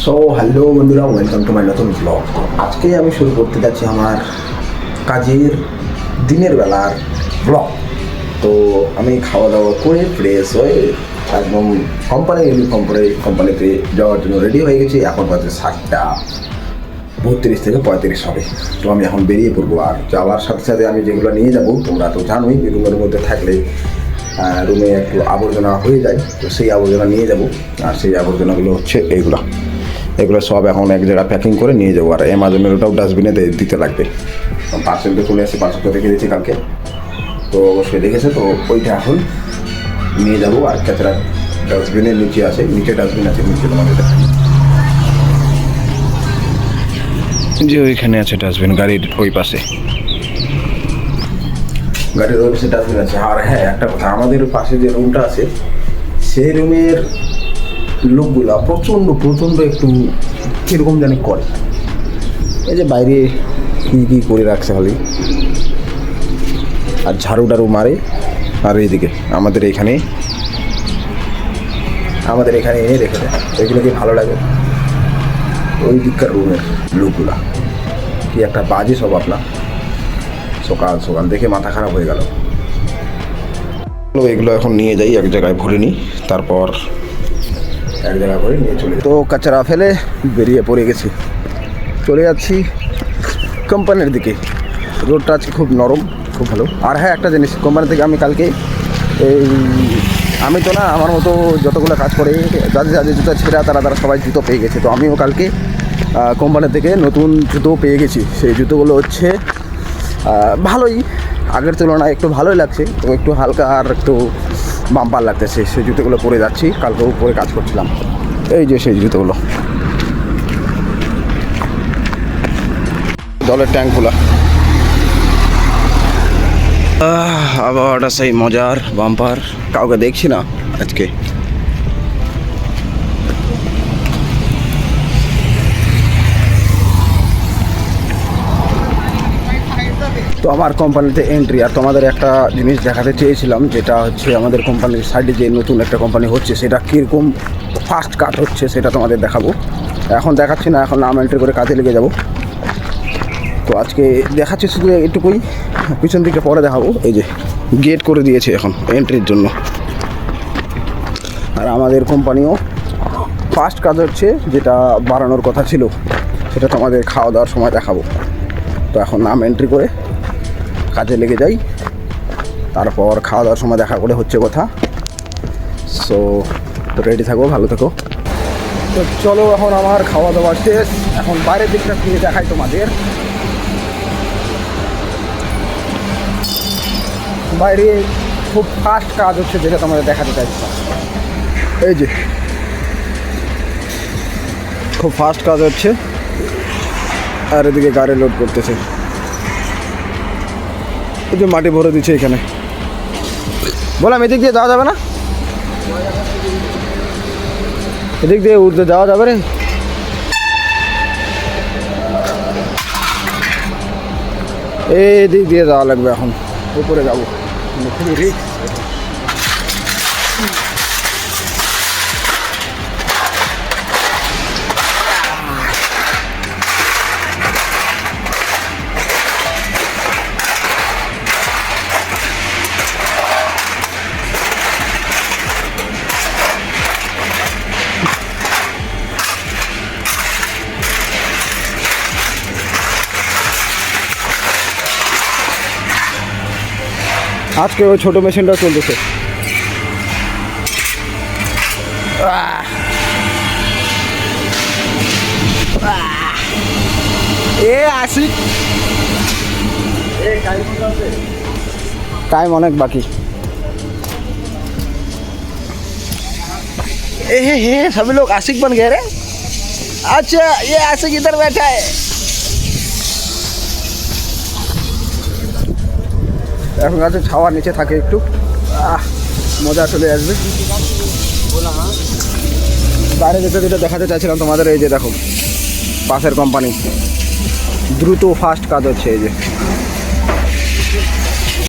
So hello বন্ধুরা, welcome to my নতুন blog. আজকে আমি শুরু করতে যাচ্ছি আমার কাজের দিনের বেলার ব্লগ। তো আমি খাওয়া দাওয়া করে ফ্রেশ হয়ে একদম কোম্পানির ইউনিফর্ম পরে কোম্পানিতে যাওয়ার জন্য রেডি হয়ে গেছি। এখন বাজে 7:32 থেকে 35 হবে। তো আমি এখন বেরিয়ে পড়বো। আর যাওয়ার সাথে সাথে আমি যেগুলো নিয়ে যাবো তোমরা তো জানোই, রুমের মধ্যে থাকলে রুমে একটু আবর্জনা হয়ে যায়, তো সেই আবর্জনা নিয়ে যাব। আর সেই আবর্জনাগুলো হচ্ছে এগুলো সব এখন এক জায়গায় প্যাকিং করে নিয়ে যাবো। আর অ্যামাজনের ওটাও ডাস্টবিনে দিতে লাগবে। পার্সেল তো চলে এসে পার্সেল রেখে দিয়েছি কালকে, তো অবশ্যই দেখেছে। তো ওইটা এখন নিয়ে যাবো। আর ক্যাচরা ডাস্টবিনের নিচে আছে, নিচে ডাস্টবিন আছে, নিচে তোমাদের দেখাই যে ওইখানে আছে ডাস্টবিন, গাড়ির ওই পাশে গাড়ির ওই পাশে ডাস্টবিন আছে। আর হ্যাঁ, একটা কথা, আমাদের পাশে যে রুমটা আছে সেই রুমের লোকগুলা প্রচণ্ড একটু কীরকম জানি করে। এই যে বাইরে কী করে রাখছে খালি, আর ঝাড়ু টাড়ু মারে। আর এইদিকে আমাদের এখানে এনে রেখে দেয়। এগুলো কি ভালো লাগে? ওই দিককার রুমের লোকগুলা কি একটা বাজে স্বভাব না? সকাল দেখে মাথা খারাপ হয়ে গেল। এগুলো এখন নিয়ে যাই, এক জায়গায় ভরে নিই, তারপর এক জায়গা করে নিয়ে চলে। তো কাচরা ফেলে বেরিয়ে পড়ে গেছি, চলে যাচ্ছি কোম্পানির দিকে। রোডটা আজকে খুব নরম, খুব ভালো। আর হ্যাঁ, একটা জিনিস, কোম্পানি থেকে আমি কালকে আমি তো না, আমার মতো যতগুলো কাজ করে যাদের জুতো ছেঁড়া তারা সবাই জুতো পেয়ে গেছে। তো আমিও কালকে কোম্পানি থেকে নতুন জুতো পেয়ে গেছি। সেই জুতোগুলো হচ্ছে ভালোই, আগের তুলনায় একটু ভালোই লাগছে। তো একটু হালকা আর একটু বাম্পার লাগতেছে। সেই জুতোগুলো পরে যাচ্ছি, কালকেও পরে কাজ করছিলাম। এই যে সেই জুতোগুলো, জলের ট্যাঙ্ক খোলা। আবহাওয়াটা সেই মজার, বাম্পার। কাউকে দেখছি না আজকে। তো আমার কোম্পানিতে এন্ট্রি। আর তোমাদের একটা জিনিস দেখাতে চেয়েছিলাম, যেটা হচ্ছে আমাদের কোম্পানির সাইডে যে নতুন একটা কোম্পানি হচ্ছে সেটা কীরকম ফাস্ট কাট হচ্ছে সেটা তোমাদের দেখাবো। এখন দেখাচ্ছি না, এখন নাম এন্ট্রি করে কাজে লেগে যাব। তো আজকে দেখাচ্ছি শুধু এটুকুই, পিছন দিকে পরে দেখাবো। এই যে গেট করে দিয়েছে এখন এন্ট্রির জন্য। আর আমাদের কোম্পানিও ফাস্ট কাজ হচ্ছে, যেটা বাড়ানোর কথা ছিল সেটা তোমাদের খাওয়া দাওয়ার সময় দেখাবো। তো এখন নাম এন্ট্রি করে কাজে লেগে যাই, তারপর খাওয়া দাওয়ার সময় দেখা করে হচ্ছে কথা। সো রেডি থাকো, ভালো থাকো। তো চলো, এখন আমার খাওয়া দাওয়া শেষ। এখন বাইরের দিকটা ফিরে দেখাই তোমাদের। বাইরে খুব ফাস্ট কাজ হচ্ছে, যেটা তোমাদের দেখাতে চাইছিলাম। এই যে খুব ফাস্ট কাজ হচ্ছে, আর এদিকে গাড়ি লোড করতেছে। এই যে মাটি ভরে দিচ্ছে এখানে। বললাম এদিক দিয়ে যাওয়া যাবে না, এদিক দিয়ে উঠতে যাওয়া যাবে রে। এই দিক দিয়ে যাওয়া লাগবে, এখন উপরে যাবো, খুবই রিস্ক। আজকে ওই ছোটো মেশিনটা চলতেছে। टाइम अनेक बाकी। हे सभी लोग आशिक बन गए रे। अच्छा, ये आशिक इधर बैठा है। এখন গাছে ছাওয়ার নিচে থাকে, একটু মজা চলে আসবে। বাইরে যেটা দেখাতে চাইছিলাম তোমাদের, এই যে দেখো পাশের কোম্পানি দ্রুত ফাস্ট কাজ হচ্ছে। এই যে